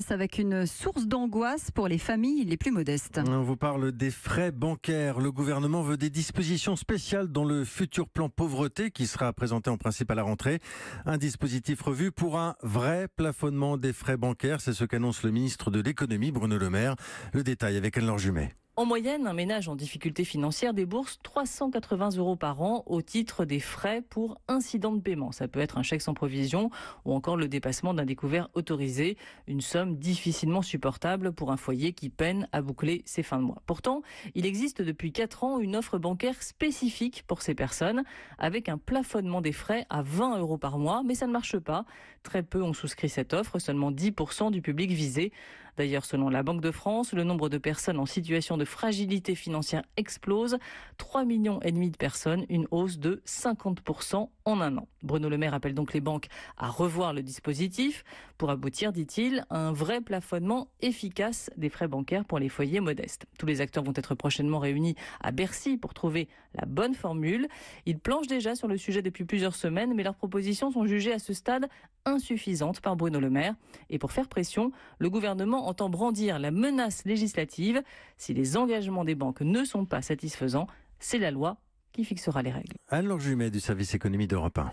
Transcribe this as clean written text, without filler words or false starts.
Avec une source d'angoisse pour les familles les plus modestes. On vous parle des frais bancaires. Le gouvernement veut des dispositions spéciales dans le futur plan pauvreté qui sera présenté en principe à la rentrée. Un dispositif revu pour un vrai plafonnement des frais bancaires. C'est ce qu'annonce le ministre de l'économie, Bruno Le Maire. Le détail avec Anne-Laure Jumet. En moyenne, un ménage en difficulté financière débourse 380 € par an au titre des frais pour incident de paiement. Ça peut être un chèque sans provision ou encore le dépassement d'un découvert autorisé. Une somme difficilement supportable pour un foyer qui peine à boucler ses fins de mois. Pourtant, il existe depuis 4 ans une offre bancaire spécifique pour ces personnes avec un plafonnement des frais à 20 € par mois. Mais ça ne marche pas. Très peu ont souscrit cette offre, seulement 10% du public visé. D'ailleurs, selon la Banque de France, le nombre de personnes en situation de fragilité financière explose. 3,5 millions de personnes, une hausse de 50% en un an. Bruno Le Maire appelle donc les banques à revoir le dispositif pour aboutir, dit-il, à un vrai plafonnement efficace des frais bancaires pour les foyers modestes. Tous les acteurs vont être prochainement réunis à Bercy pour trouver la bonne formule. Ils planchent déjà sur le sujet depuis plusieurs semaines, mais leurs propositions sont jugées à ce stade insuffisantes par Bruno Le Maire. Et pour faire pression, le gouvernement entend brandir la menace législative. Si les engagements des banques ne sont pas satisfaisants, c'est la loi qui fixera les règles. Anne-Laure Jumet du service économie d'Europe 1.